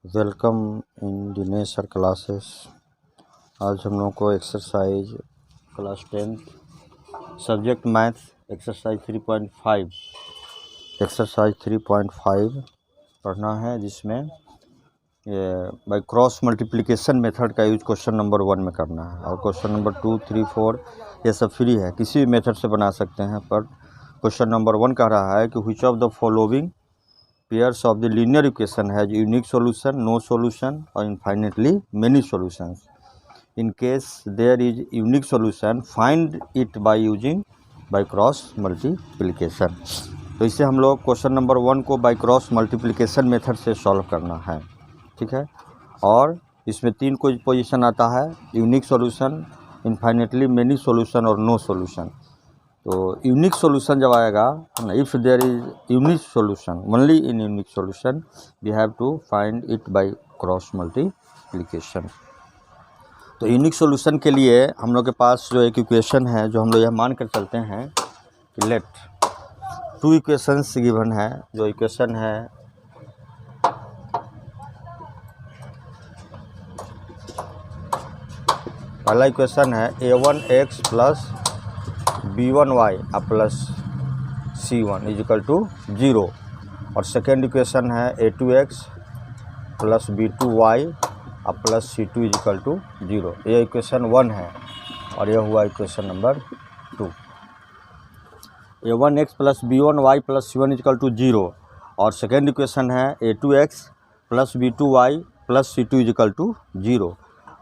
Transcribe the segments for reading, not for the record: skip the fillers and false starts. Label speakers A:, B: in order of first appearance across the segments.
A: Welcome in Dinesh sir classes. आज हम लोगों को exercise class 10 subject maths exercise 3.5 पढ़ना है, जिसमें ये बाय क्रॉस मल्टीप्लिकेशन मेथड का यूज क्वेश्चन नंबर 1 में करना है। और क्वेश्चन नंबर 2, 3, 4 ये सब फ्री है, किसी भी मेथड से बना सकते हैं। पर क्वेश्चन नंबर 1 कह रहा है कि which of the following pairs of the linear equation has unique solution, no solution or infinitely many solutions. In case there is unique solution, find it by cross multiplication. तो इससे हम लोग question number 1 को bye cross multiplication method से solve करना है, ठीक है। और इसमें 3 कोई पोजीशन आता है, unique solution, infinitely many solution और नो सॉल्यूशन। तो यूनिक सॉल्यूशन जब आएगा, if there is unique solution, only in unique solution we have to find it by cross multiplication. तो यूनिक सॉल्यूशन के लिए हम लोग के पास जो एक इक्वेशन है, जो हम लोग यह मान कर चलते हैं कि लेट 2 इक्वेशंस गिवन है। जो इक्वेशन है पहला इक्वेशन है a1x plus b1y plus c1 is equal to 0। और सेकेंड इक्वेशन है a2x plus b2y plus c2 is equal to 0। ये इक्वेशन 1 है और यह हुआ equation number 2। a1x plus b1y plus c1 is equal to 0 और सेकेंड इक्वेशन है a2x plus b2y plus c2 is equal to 0।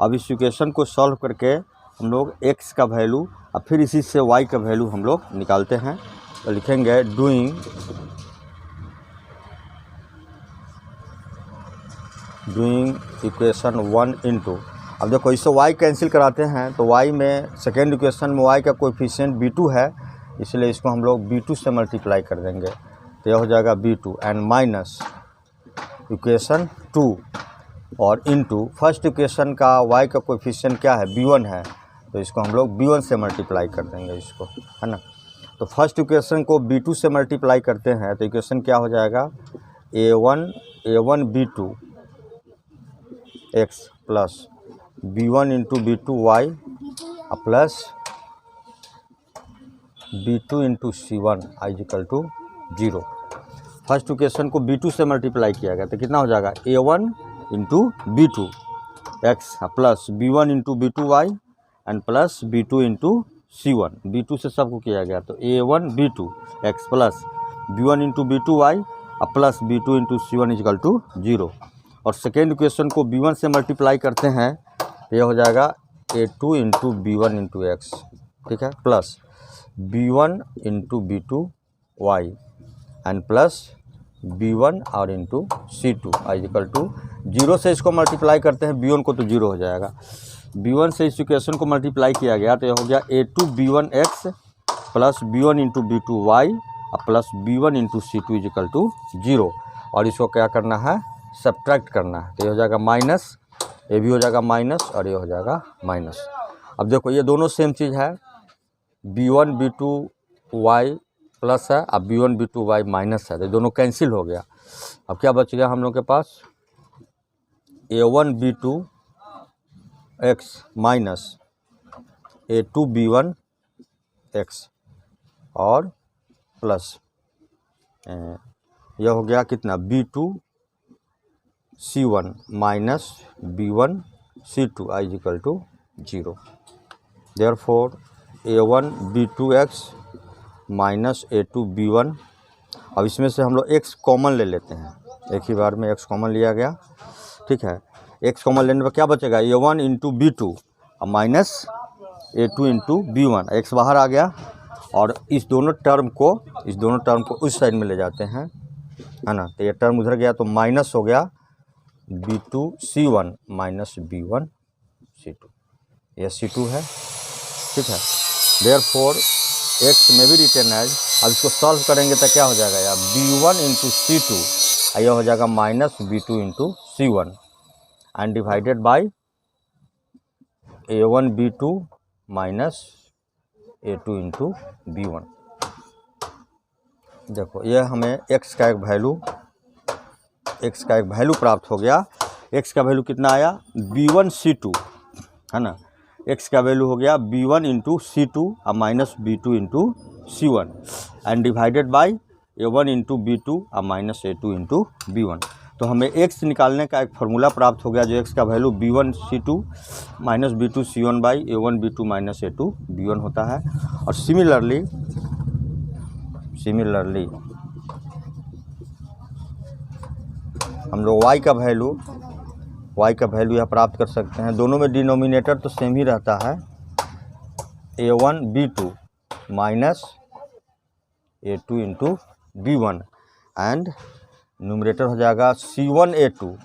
A: अब इस इक्वेशन को सॉल्व करके हम लोग x का वैल्यू और फिर इसी से y का वैल्यू हम लोग निकालते हैं। तो लिखेंगे डूइंग इक्वेशन 1 इंटू, अब देखो इससे y कैंसिल कराते हैं तो y में सेकेंड इक्वेशन में y का कोएफिशिएंट b2 है, इसलिए इसको हम लोग b2 से मल्टीप्लाई कर देंगे। तो यह हो जाएगा b2 एंड माइनस इक्वेशन 2 और इनटू फर्स्ट इक्वेशन का y का कोएफिशिएंट क्या है, b1 है, तो इसको हम लोग b1 से मल्टीप्लाई कर देंगे इसको, है ना। तो फर्स्ट इक्वेशन को b2 से मल्टीप्लाई करते हैं तो इक्वेशन क्या हो जाएगा, a1 b2 x plus b1 into b2y plus b2 into c1 is equal to 0। First equation को b2 से मल्टीप्लाई किया गया तो कितना हो जाएगा, a1 into b2 x plus b1 into b2y and plus b2 into c1। b2 से सबको किया गया तो a1 b2 x plus b1 into b2y plus b2 into c1 is equal to 0। और सेकेंड इक्वेशन को b1 से multiply करते हैं तो यह हो जाएगा a2 into b1 into x, ठीक है, plus b1 into b2y and plus b1 और into c2 is equal to 0 से इसको मल्टीप्लाई करते हैं b1 को तो 0 हो जाएगा। b1 से इस इक्वेशन को मल्टीप्लाई किया गया तो यह हो गया a2 b1x plus b1 into b2y plus b1 into c2 is equal to 0। और इसको क्या करना है, सब्ट्रैक्ट करना है। तो ये हो जाएगा माइनस, ये भी हो जाएगा माइनस और ये हो जाएगा माइनस। अब देखो ये दोनों सेम चीज़ है, b1 b2y प्लस है अब b1 b2y माइनस है, तो दोनों कैंसिल हो गया। अब क्या बच गया हम लोग के पास, a1 b2 x minus a2 b1 x और प्लस यह हो गया कितना, b2 c1 minus b1 c2 is equal to 0। Therefore a1 b2 x minus a2 b1। अब इसमें से हम लोग x कॉमन ले लेते हैं, एक ही बार में x कॉमन लिया गया, ठीक है। x कॉमन लेने पर क्या बचेगा, a1 into b2 minus a2 into b1, x बाहर आ गया। और इस दोनों टर्म को उस साइड में ले जाते हैं, है ना। तो ये टर्म उधर गया तो माइनस हो गया B2C1 माइनस B1 C2, यह C2 है, ठीक है। देयरफॉर x में भी रिटर्न एज, अब इसको सॉल्व करेंगे तो क्या हो जाएगा यार, B1 इंटू C2, यह हो जाएगा minus B2 into C1 and divided by A1 B2 minus A2 into B1। देखो यह हमें x का एक वैल्यू प्राप्त हो गया। x का वैल्यू कितना आया, B1 C2 है ना, x का वैल्यू हो गया B1 इंटू C2 और minus B2 into C1 and divided by A1 into B2 और माइनस A2 इंटू B1। तो हमें x निकालने का एक फार्मूला प्राप्त हो गया जो x का value B1 C2 minus B2 C1 by A1 B2 minus A2 B1 होता है। और सिमिलरली हम लोग y का वैल्यू यह प्राप्त कर सकते हैं। दोनों में डिनोमिनेटर तो सेम ही रहता है, A1 B2 minus A2 into B1 and numerator हो जाएगा C1 A2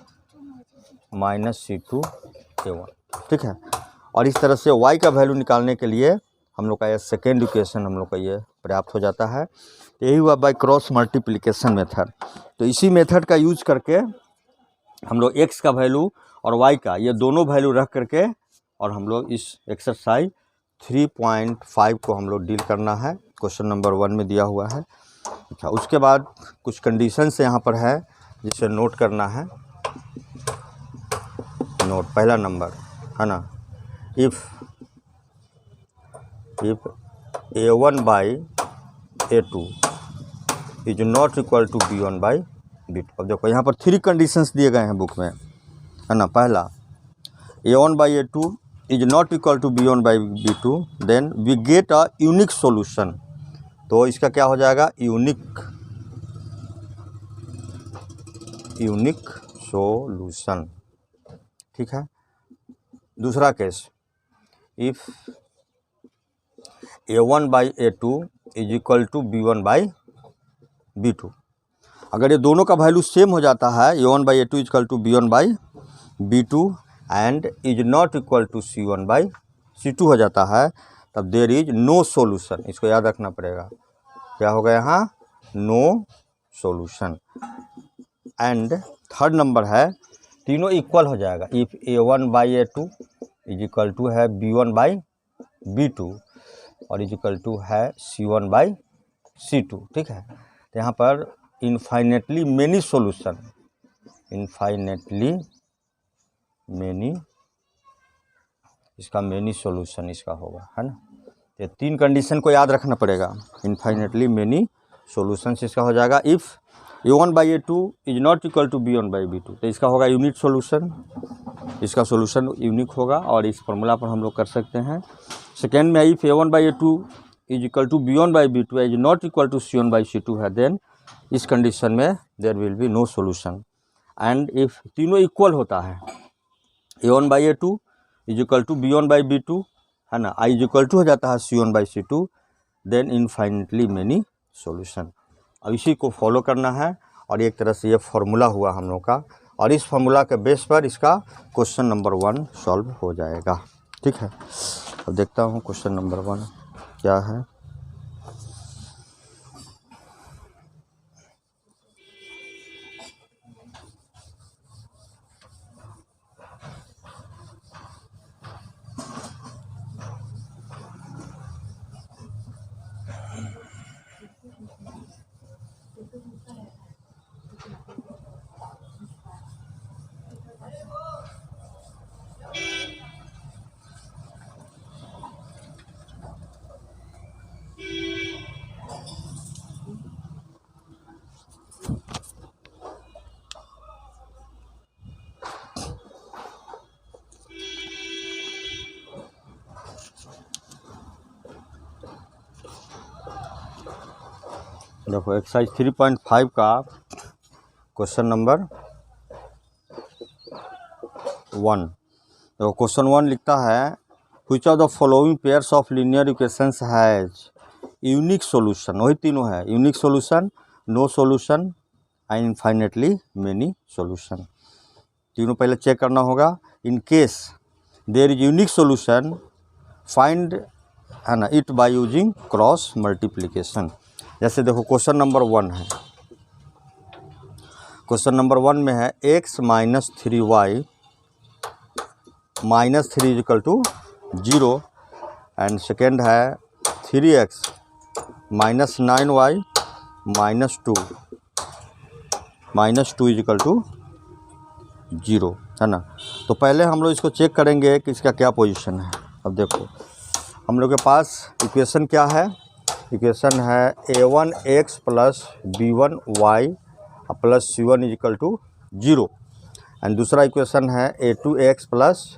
A: minus C2 A1, ठीक है। और इस तरह से y का वैल्यू निकालने के लिए हम लोग का यह सेकेंड इक्वेशन हम लोग का ये पर्याप्त हो जाता है। यही हुआ बाय क्रॉस मल्टीप्लिकेशन मेथड। तो इसी मेथड का यूज करके हम लोग x का वैल्यू और y का ये दोनों वैल्यू रख करके और हम लोग इस एक्सरसाइज 3.5 को हम लोग डील करना है, क्वेश्चन नंबर 1 में दिया हुआ है। अच्छा, उसके बाद कुछ कंडीशंस यहाँ पर है जिसे नोट करना है। नोट पहला नंबर है ना, if A1 by A2 is not equal to B1 by B2। अब देखो यहाँ पर 3 कंडीशंस दिए गए हैं बुक में, है ना। पहला, A1 by A2 is not equal to B1 by B2, then we get a unique solution. तो इसका क्या हो जाएगा, यूनिक सॉल्यूशन, ठीक है। दूसरा case, if A1 by A2 is equal to B1 by B2। अगर ये दोनों का वैल्यू सेम हो जाता है, A1 by A2 is equal to B1 by B2 and is not equal to C1 by C2 हो जाता है, तब देयर इज नो सॉल्यूशन। इसको याद रखना पड़ेगा, क्या होगा यहाँ, no solution. And third number है, तीनों इक्वल हो जाएगा। If A1 by A2 is equal to है B1 बाई B2 और इज इक्वल टू है C1 बाई C2, ठीक है। तो यहाँ पर इनफाइनेटली मेनी सॉल्यूशन, इसका मेनी सॉल्यूशन इसका होगा, है ना। ये 3 कंडीशन को याद रखना पड़ेगा। इनफाइनेटली मेनी सॉल्यूशन इसका हो जाएगा। If A1 by A2 is not equal to B1 by B2, तो इसका होगा यूनिक सॉल्यूशन, इसका सॉल्यूशन यूनिक होगा और इस फॉर्मूला पर हम लोग कर सकते हैं। सेकेंड में, if A1 by A2 is equal to B1 by B2 is not equal to C1 by C2 है, देन इस कंडीशन में there will be no solution. And if तीनों इक्वल होता है, A1 by A2 is equal to B1 by B2, है ना, I is equal to हो जाता है C1 by C2, then infinitely many solution. अब इसी को फॉलो करना है और एक तरह से ये फार्मूला हुआ हम लोग का, और इस फार्मूला के बेस पर इसका क्वेश्चन नंबर 1 सॉल्व हो जाएगा, ठीक है। अब देखता हूँ क्वेश्चन नंबर 1 क्या है। देखो एक्सरसाइज 3.5 का क्वेश्चन नंबर 1। देखो क्वेश्चन 1 लिखता है, which of the following pairs of linear equations has unique solution. वही तीनों है, unique solution, no solution and infinitely many solution. तीनों पहले चेक करना होगा। In case there is unique solution find है ना it by using cross multiplication. जैसे देखो क्वेश्चन नंबर 1 है, क्वेश्चन नंबर 1 में है x minus 3y minus 3 equal to 0 and second है 3x minus 9y minus 2 equal to 0 है ना। तो पहले हम लोग इसको चेक करेंगे कि इसका क्या पोजीशन है। अब देखो हम लोग के पास इक्वेशन क्या है, इक्वेशन है a1x plus b1y plus c1 equal to 0 and दूसरा इक्वेशन है a2x plus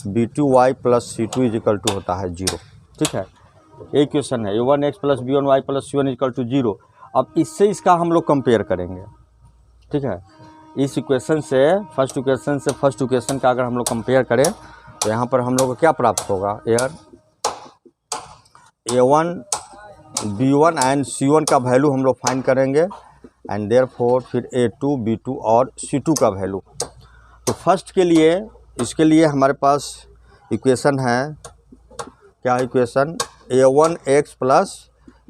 A: b2y plus c2 equal to होता है 0। ठीक है, ये इक्वेशन है a1x plus b1y plus c1 equal to 0। अब इससे इसका हम लोग कंपेयर करेंगे। ठीक है, इस इक्वेशन से फर्स्ट इक्वेशन का अगर हम लोग कंपेयर करें तो यहाँ पर हम लोग को क्या प्राप्त होगा, air a1 b1 and c1 का वैल्यू हम लोग फाइंड करेंगे एंड देयरफॉर फिर a2 b2 और c2 का वैल्यू। तो फर्स्ट के लिए इसके लिए हमारे पास इक्वेशन है, क्या equation a1x plus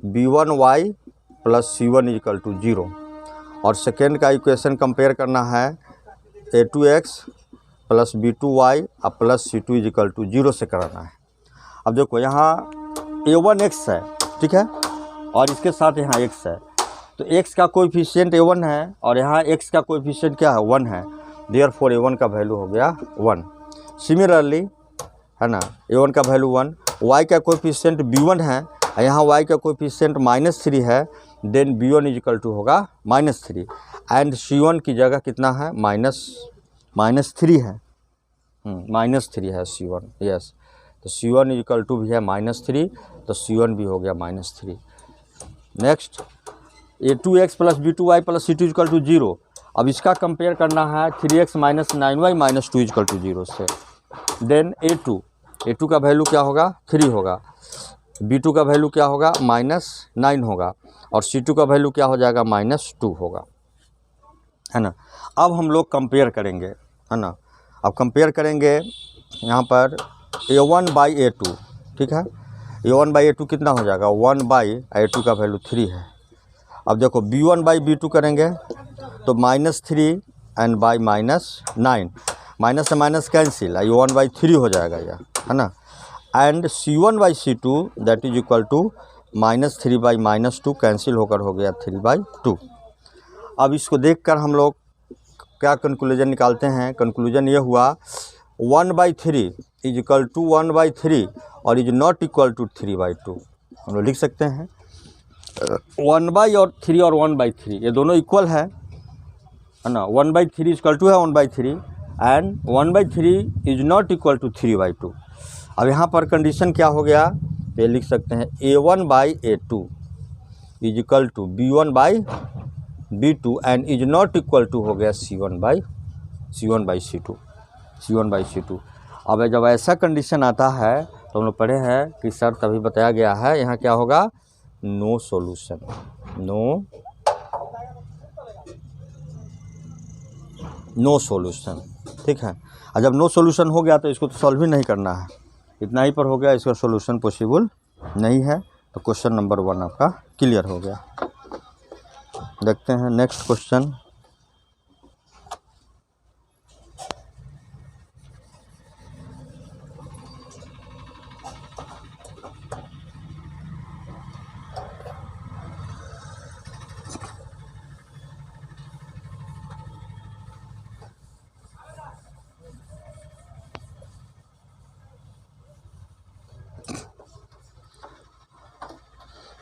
A: b1y plus c1 equal to 0 और सेकेंड का इक्वेशन कंपेयर करना है a2x plus b2y plus c2 equal to 0 से कराना है। अब देखो यहाँ a1x है, ठीक है, और इसके साथ यहाँ x है, तो x का कोएफिशिएंट a1 है और यहाँ x का कोएफिशिएंट क्या है 1 है, देयरफॉर a1 का वैल्यू हो गया 1। सिमिलरली है ना, a1 का वैल्यू 1, y का कोएफिशिएंट b1 है, यहाँ y का कोएफिशिएंट -3 है, देन b1 इक्वल टू होगा -3 एंड c1 की जगह कितना है -3 है, -3 है c1, यस, तो c1 इक्वल टू भी है -3, तो c1 भी हो गया -3। Next a2x plus b2y plus c2 equal to 0। अब इसका कंपेयर करना है 3x minus 9y minus 2 equal to 0 से। देन a2 का वैल्यू क्या होगा 3 होगा, b2 का वैल्यू क्या होगा -9 होगा और c2 का वैल्यू क्या हो जाएगा -2 होगा, है ना। अब हम लोग कंपेयर करेंगे, है ना। अब कंपेयर करेंगे यहाँ पर a1 बाई a2, ठीक है, a1 बाई a2 कितना हो जाएगा 1 बाई a2 का वैल्यू 3 है। अब देखो b1 बाई b2 करेंगे तो -3 एंड बाई -9, माइनस से माइनस कैंसिल, ये 1 बाई 3 हो जाएगा यह, है ना। And c1 by c2 that is equal to -3 by -2 cancel होकर हो गया 3 बाई 2। अब इसको देखकर हम लोग क्या कंक्लूजन निकालते हैं, कंक्लूजन ये हुआ 1 by 3 is equal to 1 by 3 और is not equal to 3 by 2। हम लोग लिख सकते हैं 1 बाई और 3 और 1 बाई 3 ये दोनों इक्वल है ना। 1 बाई 3 इक्वल टू है 1 by 3 and 1 by 3 is not equal to 3 by 2। अब यहाँ पर कंडीशन क्या हो गया, ये लिख सकते हैं a1 by a2 is equal to b1 by b2 and is not equal to हो गया c1 बाई c2। अब जब ऐसा कंडीशन आता है तो हम लोग पढ़े हैं कि सर तभी बताया गया है यहाँ क्या होगा नो सॉल्यूशन, नो सॉल्यूशन, ठीक है। और जब नो सॉल्यूशन हो गया तो इसको तो सॉल्व ही नहीं करना है, इतना ही पर हो गया, इसका सॉल्यूशन पॉसिबल नहीं है। तो क्वेश्चन नंबर 1 आपका क्लियर हो गया। देखते हैं नेक्स्ट क्वेश्चन।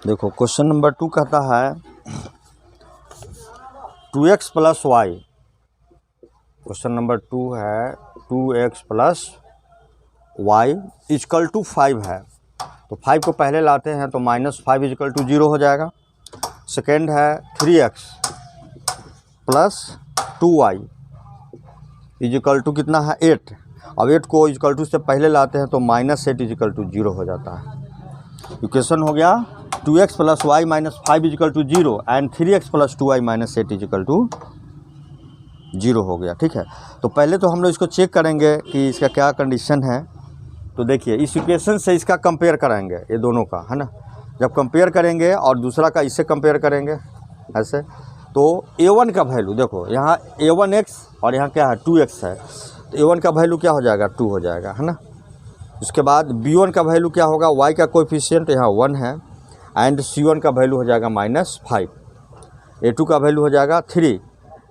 A: देखो क्वेश्चन नंबर 2 कहता है 2x plus Y. Question number 2 है 2x plus Y equal to 5 है, तो 5 को पहले लाते हैं तो -5 इक्वल टू 0 हो जाएगा। सेकेंड है 3x plus 2y equal to कितना है 8। अब 8 को इक्वल टू से पहले लाते हैं तो -8 इक्वल टू 0 हो जाता है। इक्वेशन हो गया 2x plus y minus 5 equal to 0 and 3x plus 2y minus 8 equal to 0 हो गया। ठीक है, तो पहले तो हम लोग इसको चेक करेंगे कि इसका क्या कंडीशन है। तो देखिए इस इक्वेशन से इसका कंपेयर कराएंगे, ये दोनों का, है ना। जब कंपेयर करेंगे और दूसरा का इससे कंपेयर करेंगे ऐसे, तो a1 का वैल्यू देखो, यहाँ a1x और यहाँ क्या है 2x है, तो a1 का वैल्यू क्या हो जाएगा 2 हो जाएगा, है ना। उसके बाद b1 का वैल्यू क्या होगा, y का कोएफिशिएंट यहाँ 1 है, एंड c1 का वैल्यू हो जाएगा -5, a2 का वैल्यू हो जाएगा 3,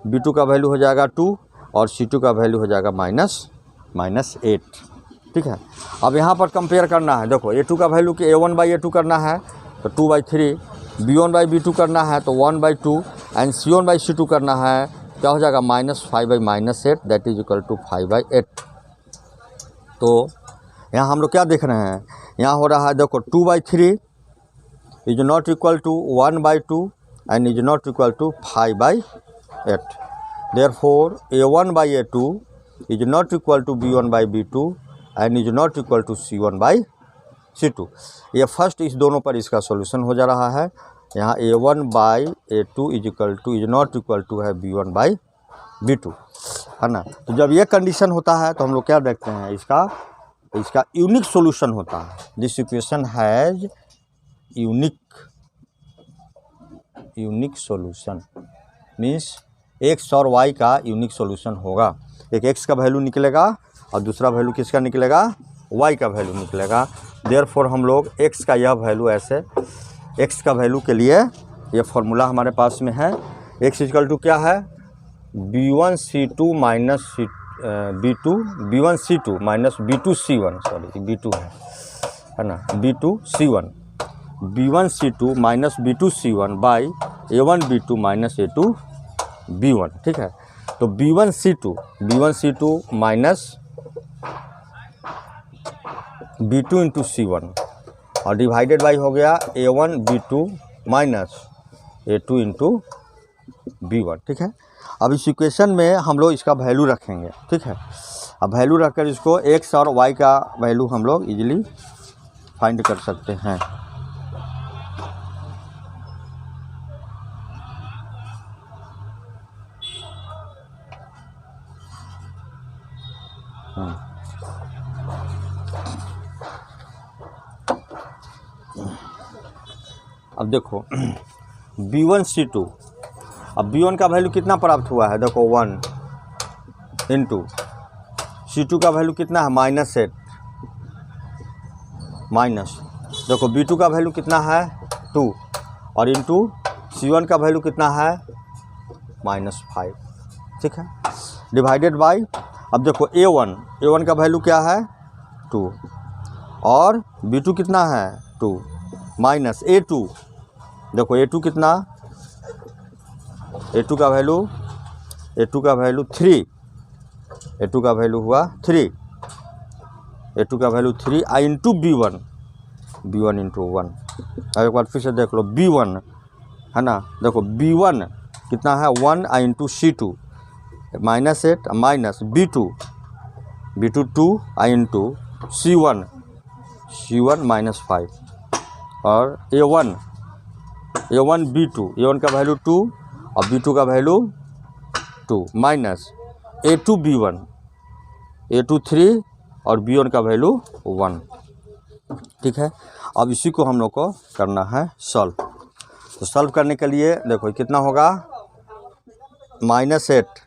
A: b2 का वैल्यू हो जाएगा 2 और c2 का वैल्यू हो जाएगा -8। ठीक है, अब यहाँ पर कंपेयर करना है, देखो a2 का वैल्यू कि a1/a2 करना है तो 2/3, b1/b2 करना है तो 1/2 एंड c1/c2 करना है, क्या हो जाएगा -5/-8, दैट इज इक्वल टू 5/8। तो यहाँ हम लोग क्या देख रहे हैं, यहाँ हो रहा है देखो 2/3 is not equal to 1/2 and is not equal to 5/8। Therefore a1/a2 is not equal to b1/b2 and is not equal to c1/c2। ये फर्स्ट इस दोनों पर इसका सॉल्यूशन हो जा रहा है। यहाँ a1/a2 is not equal to है b1/b2, है ना। तो जब ये कंडीशन होता है तो हम लोग क्या देखते हैं, इसका यूनिक सॉल्यूशन होता है। This equation has unique solution, means x और y का यूनिक सॉल्यूशन होगा। एक x का वैल्यू निकलेगा और दूसरा वैल्यू किसका निकलेगा, y का वैल्यू निकलेगा। देयरफॉर हम लोग x का यह वैल्यू ऐसे, x का वैल्यू के लिए ये फॉर्मूला हमारे पास में है, x इक्वल टू क्या है b1c2 minus b1c2 minus b2c1, sorry b2 है ना, b2c1, b1c2 minus b2c1 by a1b2 minus a2b1। ठीक है, तो b1c2 minus b2 into c1 और डिवाइडेड बाई हो गया a1b2 minus a2 into b1। ठीक है, अब इस इक्वेशन में हम लोग इसका वैल्यू रखेंगे। ठीक है, अब वैल्यू रखकर इसको x और y का वैल्यू हम लोग इजीली फाइंड कर सकते हैं। अब देखो b1c2, अब b1 का वैल्यू कितना प्राप्त हुआ है, देखो 1 इंटू c2 का वैल्यू कितना है -8, माइनस देखो b2 का वैल्यू कितना है 2 और इंटू c1 का वैल्यू कितना है -5। ठीक है, डिवाइडेड बाई, अब देखो a1 का वैल्यू क्या है 2 और b2 कितना है 2 माइनस a2, देखो a2 कितना, a2 का वैल्यू 3, a2 का वैल्यू हुआ 3, a2 का वैल्यू 3 आई इंटू b1 इंटू 1। अब एक बार फिर से देख लो b1, है ना, देखो b1 कितना है 1 आई इंटू c2 -8 माइनस b2 2 आई इंटू c1 -5 और a1 का वैल्यू 2 और b2 का वैल्यू 2 माइनस a2 3 और b1 का वैल्यू 1। ठीक है, अब इसी को हम लोग को करना है सॉल्व। तो सॉल्व करने के लिए देखो कितना होगा -8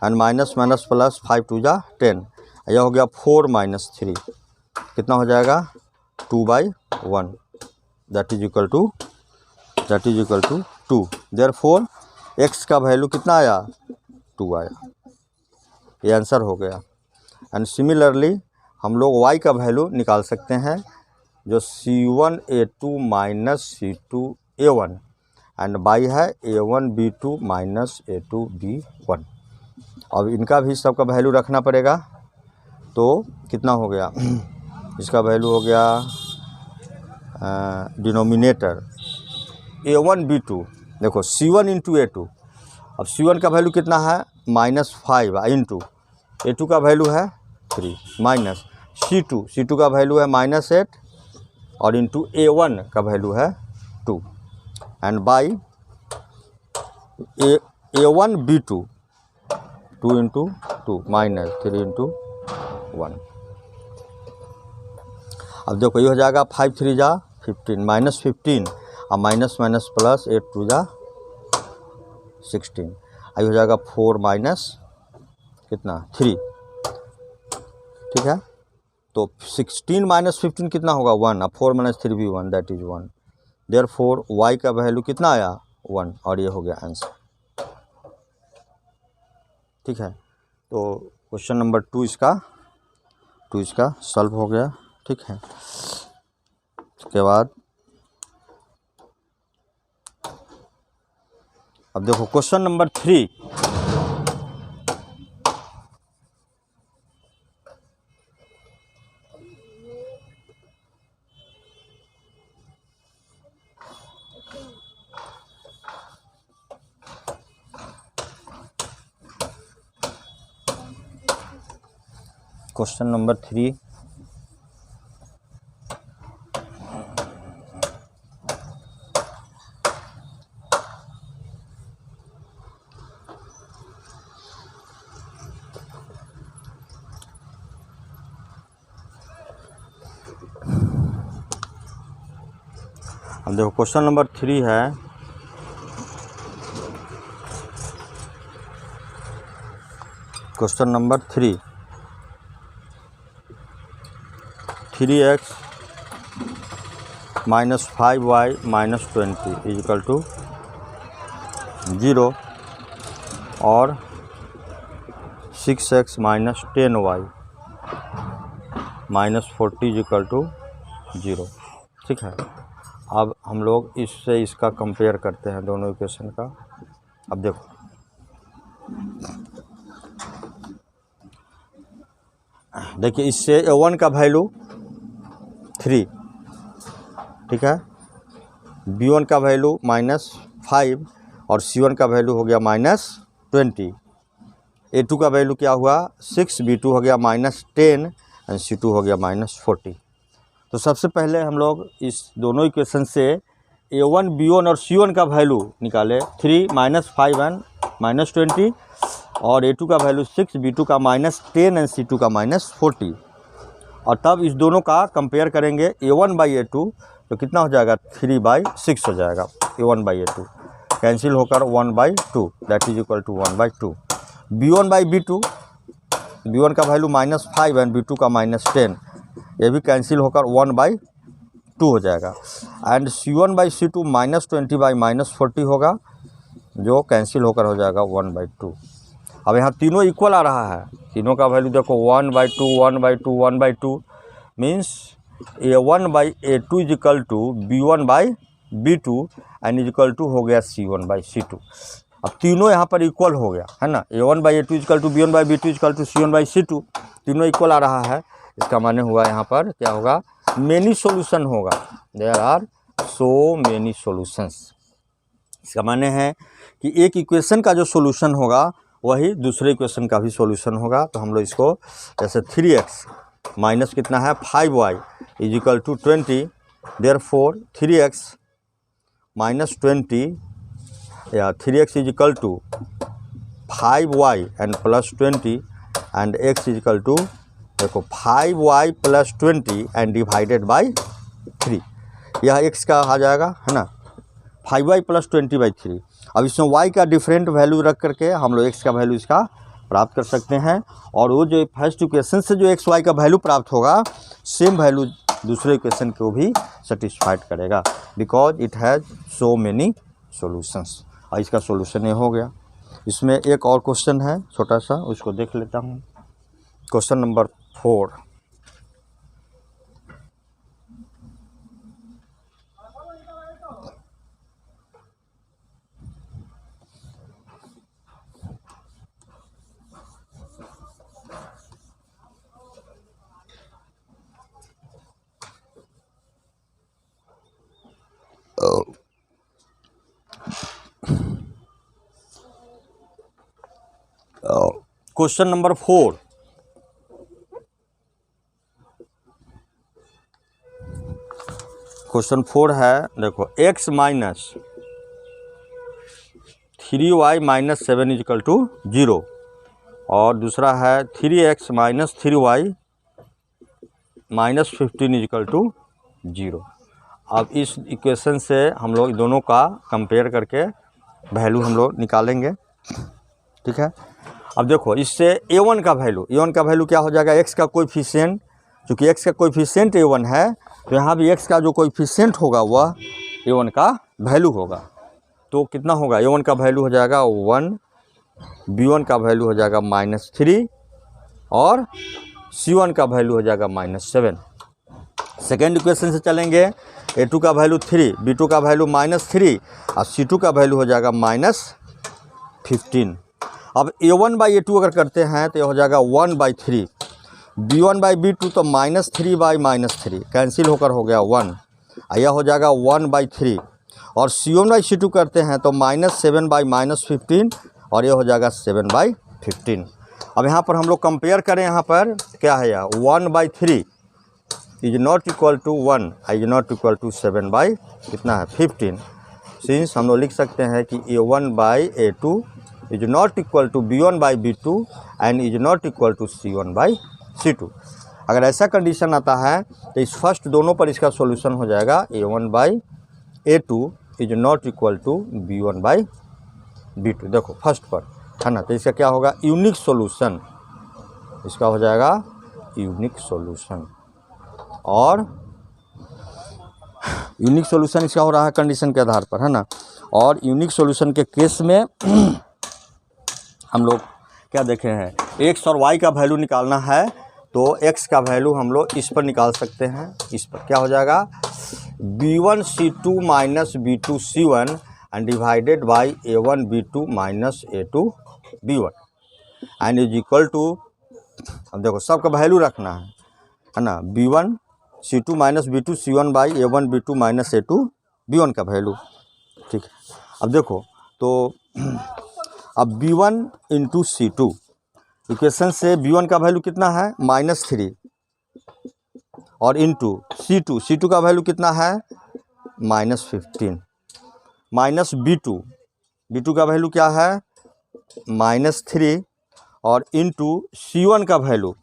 A: एंड माइनस प्लस 5 2 जा 10, यह हो गया 4 - 3, कितना हो जाएगा 2/1, that is equal to 2। Therefore x का वैल्यू कितना आया 2 आया, ये आंसर हो गया। एंड सिमिलरली हम लोग y का वैल्यू निकाल सकते हैं, जो c1a2 minus c2a1 and y है a1b2 माइनस a2b1। अब इनका भी सबका वैल्यू रखना पड़ेगा, तो कितना हो गया इसका वैल्यू हो गया डिनोमिनेटर a1b2, देखो c1 इंटू a2, अब c1 का वैल्यू कितना है -5 इंटू a2 का वैल्यू है 3 माइनस c2 का वैल्यू है -8 और इंटू a1 का वैल्यू है 2 and by a1b2, 2 into 2 minus 3 into 1। अब देखो ये हो जाएगा 5 3 जा 15 माइनस 15 और माइनस माइनस प्लस 8 2 जा 16। आई हो जाएगा 4 माइनस कितना 3, ठीक है। तो 16 माइनस 15 कितना होगा 1, अब 4 माइनस 3 भी 1, दैट इज 1। देयरफॉर y का वैल्यू कितना आया 1, और ये हो गया आंसर, ठीक है। तो क्वेश्चन नंबर 2 इसका सॉल्व हो गया, ठीक है। उसके बाद अब देखो क्वेश्चन नंबर 3। क्वेश्चन नंबर 3, अब देखो क्वेश्चन नंबर 3 है, question number 3x minus 5y minus 20 equal to 0 और 6x minus 10y minus 40 is equal to 0, ठीक है। अब हम लोग इससे इसका कंपेयर करते हैं दोनों इक्वेशन का। अब देखो देखिए इससे a1 का वैल्यू 3, ठीक है, b1 का वैल्यू माइनस 5 और c1 का वैल्यू हो गया माइनस 20, a2 का वैल्यू क्या हुआ 6, b2 हो गया माइनस 10 एंड c2 हो गया माइनस 40। तो सबसे पहले हम लोग इस दोनों इक्वेशन से a1 b1 और c1 का वैल्यू निकाले, 3 माइनस 5 एंड माइनस 20 और a2 का वैल्यू 6, b2 का माइनस 10 एंड c2 का माइनस 40। और तब इस दोनों का कंपेयर करेंगे a1 बाई a2 तो कितना हो जाएगा 3/6 हो जाएगा। a1 बाई a2 कैंसिल होकर 1/2 that is equal to 1/2। b1 by b2, b1 का वैल्यू माइनस 5 एंड b2 का माइनस 10, ये भी कैंसिल होकर 1/2 हो जाएगा। And c1 by c2 minus 20 by minus 40 होगा, जो कैंसिल होकर हो जाएगा 1/2। अब यहाँ तीनों इक्वल आ रहा है, तीनों का वैल्यू देखो 1/2 1/2 1/2 means a1 by a2 is equal to b1 by b2 and is equal to हो गया c1 बाई c2। अब तीनों यहाँ पर इक्वल हो गया है ना, a1 by a2 equal to b1 by b2 equal to c1 by c2, तीनों इक्वल आ रहा है। इसका माने हुआ यहाँ पर क्या होगा मेनी सॉल्यूशन होगा, there are so many solutions. इसका माने है कि एक इक्वेशन का जो सॉल्यूशन होगा वही दूसरे इक्वेशन का भी सॉल्यूशन होगा। तो हम लोग इसको जैसे 3x माइनस कितना है 5y is equal to 20, therefore 3x minus 20 या 3x is equal to 5y and plus 20 and x is equal to देखो 5y plus 20 and divided by 3, यह x का आ जाएगा है ना 5y प्लस 20/3। अब इसमें y का डिफरेंट वैल्यू रख करके हम लोग x का वैल्यू इसका प्राप्त कर सकते हैं, और वो जो फर्स्ट इक्वेशन से जो x y का वैल्यू प्राप्त होगा सेम वैल्यू दूसरे इक्वेशन को भी सेटिस्फाइड करेगा, because it has so many solutions. और इसका सॉल्यूशन ये हो गया। इसमें एक और क्वेश्चन है छोटा सा, उसको देख लेता हूँ। Question number 4, question number 4, question 4 है देखो x minus 3y minus 7 is equal to 0 और दूसरा है 3x minus 3y minus 15 is equal to 0। अब इस इक्वेशन से हम लोग दोनों का कंपेयर करके वैल्यू हम लोग निकालेंगे, ठीक है। अब देखो इससे a1 का वैल्यू क्या हो जाएगा, x का कोएफिशिएंट, चूँकि x का कोएफिशिएंट a1 है तो यहाँ भी x का जो कोएफिशिएंट होगा वह a1 का वैल्यू होगा। तो कितना होगा, a1 का वैल्यू हो जाएगा 1, b1 का वैल्यू हो जाएगा -3 और c1 का वैल्यू हो जाएगा -7। सेकेंड इक्वेशन से चलेंगे, a2 का वैल्यू 3, b2 का वैल्यू -3 और c2 का वैल्यू हो जाएगा -15। अब a1 बाई a2 अगर करते हैं तो यह हो जाएगा 1/3, b1 बाई b2 तो -3 बाई -3 कैंसिल होकर हो गया 1, यह हो जाएगा 1/3 और c1 बाई c2 करते हैं तो -7 बाई -15 और यह हो जाएगा 7/15। अब यहाँ पर हम लोग कंपेयर करें, यहाँ पर क्या है यह 1/3 is not equal to 1 is not equal to 7 by कितना है 15। सिंस हम लोग लिख सकते हैं कि a1 by a2 is not equal to b1 by b2 and is not equal to c1 by c2। अगर ऐसा कंडीशन आता है तो इस फर्स्ट दोनों पर इसका सॉल्यूशन हो जाएगा a1 by a2 is not equal to b1 by b2। देखो फर्स्ट पर है ना, तो इसका क्या होगा, यूनिक सॉल्यूशन, इसका हो जाएगा यूनिक सॉल्यूशन। और यूनिक सॉल्यूशन इसका हो रहा है कंडीशन के आधार पर, है ना। और यूनिक सॉल्यूशन के केस में हम लोग क्या देखे हैं, x और y का वैल्यू निकालना है तो x का वैल्यू हम लोग इस पर निकाल सकते हैं। इस पर क्या हो जाएगा, b1 c2 minus b2 c1 and divided by a1 b2 minus a2 b1 and is equal to, अब देखो सबका वैल्यू रखना है ना, b1 c2 minus b2 c1 by a1 b2 minus a2 b1 का वैल्यू, ठीक है। अब देखो तो अब b1 इंटू c2 इक्वेशन से b1 का वैल्यू कितना है -3 और इंटू c2 का वैल्यू कितना है -15 माइनस b2 का वैल्यू क्या है -3 और इंटू c1 का वैल्यू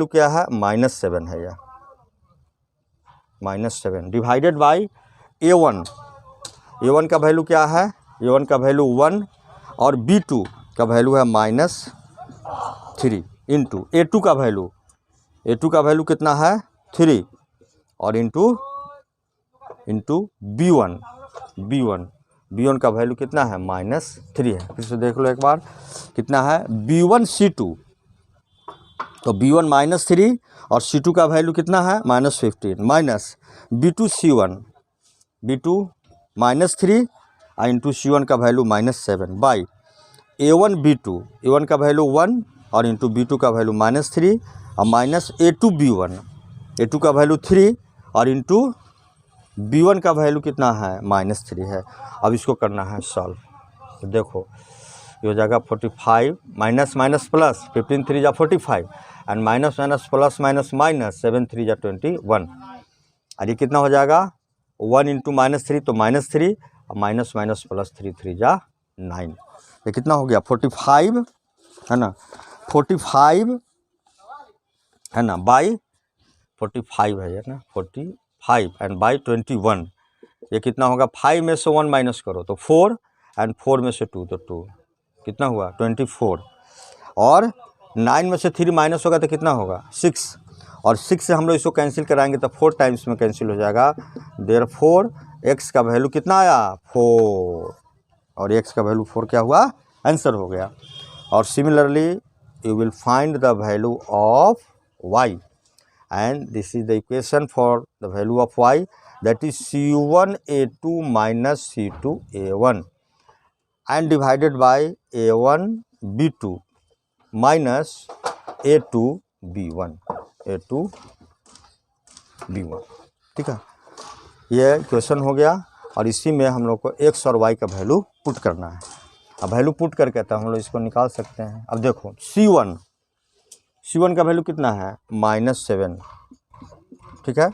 A: क्या है -7 है यह -7 डिवाइडेड बाई a1 का वैल्यू क्या है, a1 का वैल्यू 1 और b2 का वैल्यू है -3 इंटू a2 का वैल्यू कितना है 3 और इंटू b1 का वैल्यू कितना है -3 है। फिर से देख लो एक बार कितना है b1 c2, तो b1 -3 और c2 का वैल्यू कितना है -15 माइनस b2 c1 -3 और इंटू c1 का वैल्यू -7 बाई a1 का वैल्यू 1 और इंटू b2 का वैल्यू -3 और माइनस a2 का वैल्यू 3 और इंटू b1 का वैल्यू कितना है -3 है। अब इसको करना है सॉल्व, तो देखो ये हो जाएगा 45 माइनस माइनस प्लस 15 3 जा 45 and minus minus plus minus minus 7 3 जा 21 और ये कितना हो जाएगा 1 इंटू -3 तो -3 और माइनस माइनस प्लस 3 3 जा 9, ये कितना हो गया 45 है ना, 45 है ना बाई 45 है ना 45 एंड बाई 21, ये कितना होगा 5 में से 1 माइनस करो तो 4 एंड 4 में से 2 तो 2 कितना हुआ 24 और 9 में से 3 माइनस होगा तो कितना होगा 6 और 6 से हम लोग इसको कैंसिल कराएंगे तो 4 टाइम्स में कैंसिल हो जाएगा। देयरफॉर x का वैल्यू कितना आया 4 और x का वैल्यू 4 क्या हुआ आंसर हो गया। और similarly you will find the value of y and this is the equation for the value of y, that is c1 a2 minus c2 a1 and divided by a1 b2 minus a2 b1 ठीक है, ये equation हो गया। और इसी में हम लोग को x और y का वैल्यू पुट करना है। अब वैल्यू पुट करके तो हम लोग इसको निकाल सकते हैं। अब देखो c1 का वैल्यू कितना है -7, ठीक है।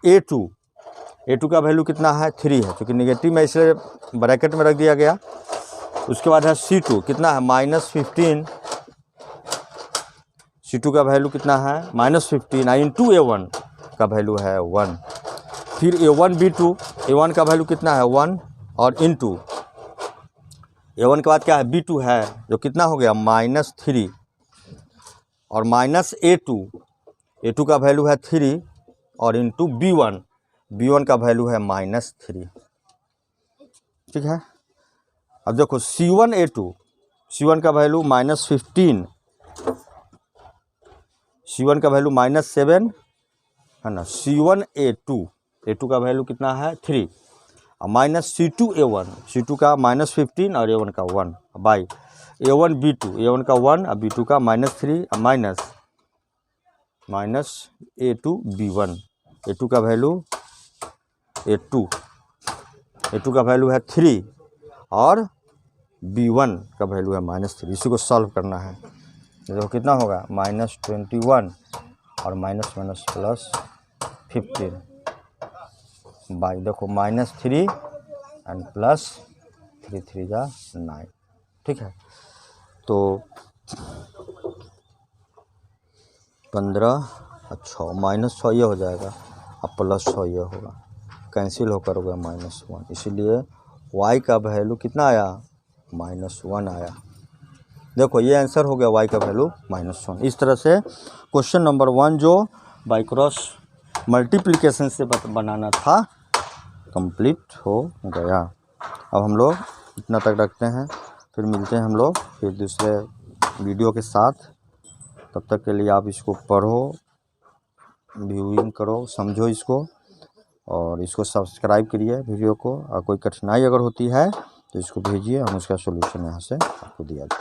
A: a2 का वैल्यू कितना है 3 है, क्योंकि नेगेटिव में इसलिए ब्रैकेट में रख दिया गया। उसके बाद है c2 कितना है -15 C2 का वैल्यू कितना है -15 इंटू A1 का वैल्यू है 1। फिर A1 B2, A1 का वैल्यू कितना है 1 और इंटू A1 के बाद क्या है B2 है जो कितना हो गया -3 और माइनस A2 का वैल्यू है 3 और इंटू B1 का वैल्यू है -3। ठीक है। अब देखो C1 का वैल्यू -15, C1 का वैल्यू -7 है ना। A2 का वैल्यू कितना है 3 और माइनस C2 का -15 और A1 का 1 बाई A1 का 1 और B2 का -3 और माइनस A2 B1। A2 का वैल्यू A2 का वैल्यू है 3 और B1 का वैल्यू है -3। इसी को सॉल्व करना है। देखो कितना होगा -21 और माइनस प्लस 15 बाई देखो -3 एंड प्लस 3 जा 9। ठीक है। तो 15 अच्छा -6 ये हो जाएगा अब +6 ये होगा, कैंसिल होकर हो गया -1, इसीलिए y का वैल्यू कितना आया -1 आया। देखो ये आंसर हो गया y का वैल्यू -1। इस तरह से क्वेश्चन नंबर 1 जो बाई क्रॉस मल्टीप्लिकेशन से बनाना था कंप्लीट हो गया। अब हम लोग इतना तक रखते हैं, फिर मिलते हैं हम लोग फिर दूसरे वीडियो के साथ। तब तक के लिए आप इसको पढ़ो, व्यूइंग करो, समझो इसको और इसको सब्सक्राइब करिए वीडियो को। और कोई कठिनाई अगर होती है तो इसको भेजिए, हम उसका सोल्यूशन यहाँ से आपको दिया जाए।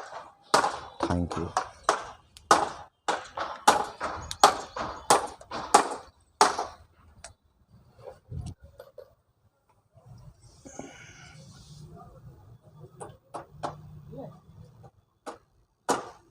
A: Thank you.